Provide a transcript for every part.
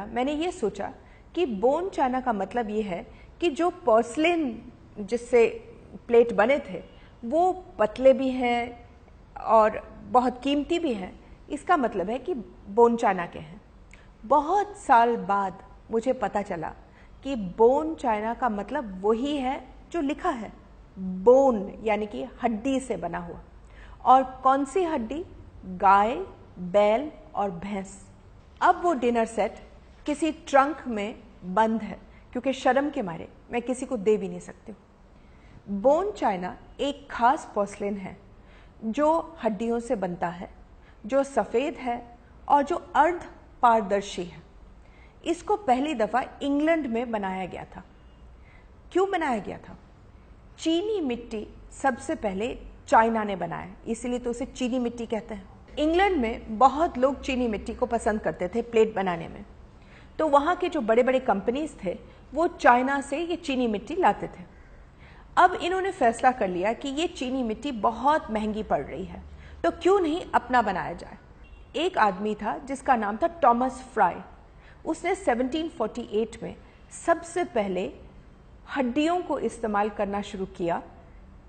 मैंने ये सोचा कि बोन चाइना का मतलब ये है कि जो पोर्सलिन जिससे प्लेट बने थे वो पतले भी हैं और बहुत कीमती भी हैं। इसका मतलब है कि बोन चाइना के हैं। बहुत साल बाद मुझे पता चला कि बोन चाइना का मतलब वही है जो लिखा है, बोन यानी कि हड्डी से बना हुआ। और कौन सी हड्डी? गाय, बैल और भैंस। अब वो डिनर सेट किसी ट्रंक में बंद है क्योंकि शर्म के मारे मैं किसी को दे भी नहीं सकती हूँ। बोन चाइना एक खास पोर्सलिन है जो हड्डियों से बनता है, जो सफ़ेद है और जो अर्ध पारदर्शी है। इसको पहली दफ़ा इंग्लैंड में बनाया गया था। क्यों बनाया गया था? चीनी मिट्टी सबसे पहले चाइना ने बनाया, इसीलिए तो उसे चीनी मिट्टी कहते हैं। इंग्लैंड में बहुत लोग चीनी मिट्टी को पसंद करते थे प्लेट बनाने में, तो वहाँ के जो बड़े बड़े कंपनीज थे वो चाइना से ये चीनी मिट्टी लाते थे। अब इन्होंने फैसला कर लिया कि ये चीनी मिट्टी बहुत महंगी पड़ रही है, तो क्यों नहीं अपना बनाया जाए। एक आदमी था जिसका नाम था थॉमस फ्राई। उसने 1748 में सबसे पहले हड्डियों को इस्तेमाल करना शुरू किया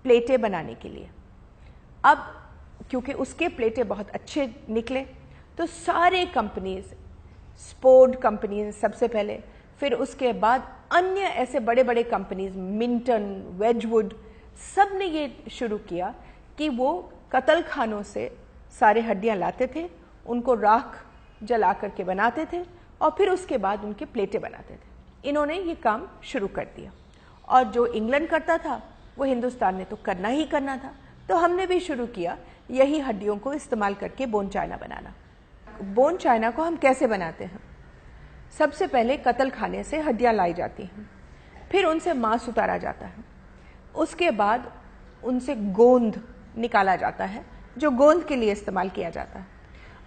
प्लेटें बनाने के लिए। अब क्योंकि उसके प्लेटें बहुत अच्छे निकले तो सारे कंपनीज, स्पोर्ड कंपनीज सबसे पहले, फिर उसके बाद अन्य ऐसे बड़े बड़े कंपनीज, मिंटन, वेजवुड, सब ने ये शुरू किया कि वो कत्ल खानों से सारे हड्डियां लाते थे, उनको राख जला करके बनाते थे और फिर उसके बाद उनके प्लेटें बनाते थे। इन्होंने ये काम शुरू कर दिया और जो इंग्लैंड करता था वो हिंदुस्तान ने तो करना ही करना था, तो हमने भी शुरू किया यही हड्डियों को इस्तेमाल करके बोन चाइना बनाना। बोन चाइना को हम कैसे बनाते हैं? सबसे पहले कत्ल खाने से हड्डियां लाई जाती हैं, फिर उनसे मांस उतारा जाता है, उसके बाद उनसे गोंद निकाला जाता है जो गोंद के लिए इस्तेमाल किया जाता है।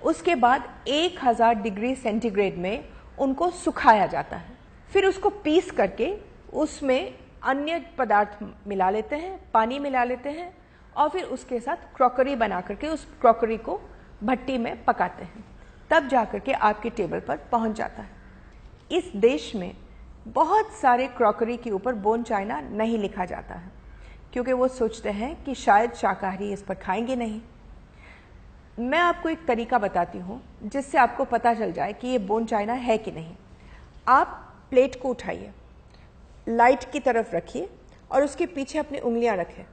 उसके बाद 1000 डिग्री सेंटीग्रेड में उनको सुखाया जाता है, फिर उसको पीस करके उसमें अन्य पदार्थ मिला लेते हैं, पानी मिला लेते हैं और फिर उसके साथ क्रॉकरी बना करके उस क्रॉकरी को भट्टी में पकाते हैं, तब जाकर के आपकी टेबल पर पहुंच जाता है। इस देश में बहुत सारे क्रॉकरी के ऊपर बोन चाइना नहीं लिखा जाता है क्योंकि वो सोचते हैं कि शायद शाकाहारी इस पर खाएंगे नहीं। मैं आपको एक तरीका बताती हूँ जिससे आपको पता चल जाए कि ये बोन चाइना है कि नहीं। आप प्लेट को उठाइए, लाइट की तरफ रखिए और उसके पीछे अपनी उंगलियां रखें।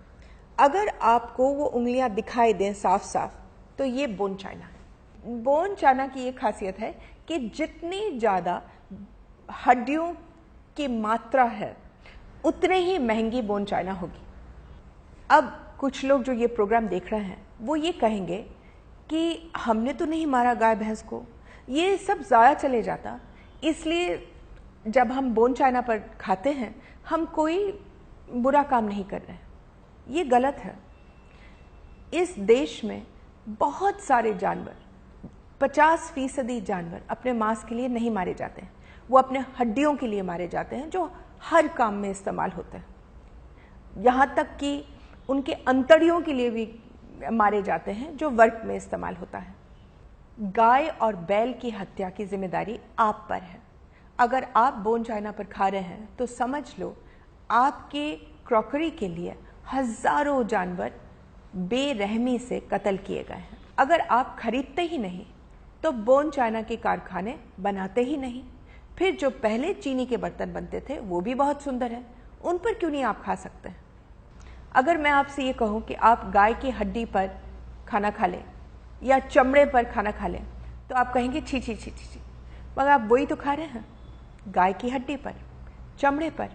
अगर आपको वो उंगलियां दिखाई दें साफ साफ तो ये बोन चाइना है। बोन चाइना की ये खासियत है कि जितनी ज़्यादा हड्डियों की मात्रा है उतने ही महंगी बोन चाइना होगी। अब कुछ लोग जो ये प्रोग्राम देख रहे हैं वो ये कहेंगे कि हमने तो नहीं मारा गाय भैंस को, ये सब ज़ाया चले जाता, इसलिए जब हम बोन चाइना पर खाते हैं हम कोई बुरा काम नहीं कर रहे हैं। ये गलत है। इस देश में बहुत सारे जानवर, 50% जानवर अपने मांस के लिए नहीं मारे जाते हैं, वो अपने हड्डियों के लिए मारे जाते हैं जो हर काम में इस्तेमाल होते हैं। यहाँ तक कि उनके अंतड़ियों के लिए भी मारे जाते हैं जो वर्क में इस्तेमाल होता है। गाय और बैल की हत्या की जिम्मेदारी आप पर है। अगर आप बोन चाइना पर खा रहे हैं तो समझ लो आपके क्रॉकरी के लिए हजारों जानवर बेरहमी से कत्ल किए गए हैं। अगर आप खरीदते ही नहीं तो बोन चाइना के कारखाने बनाते ही नहीं। फिर जो पहले चीनी के बर्तन बनते थे वो भी बहुत सुंदर हैं, उन पर क्यों नहीं आप खा सकते हैं? अगर मैं आपसे ये कहूँ कि आप गाय की हड्डी पर खाना खा लें या चमड़े पर खाना खा लें तो आप कहेंगे छी छी छी छी छी, मगर आप वही तो खा रहे हैं, गाय की हड्डी पर, चमड़े पर।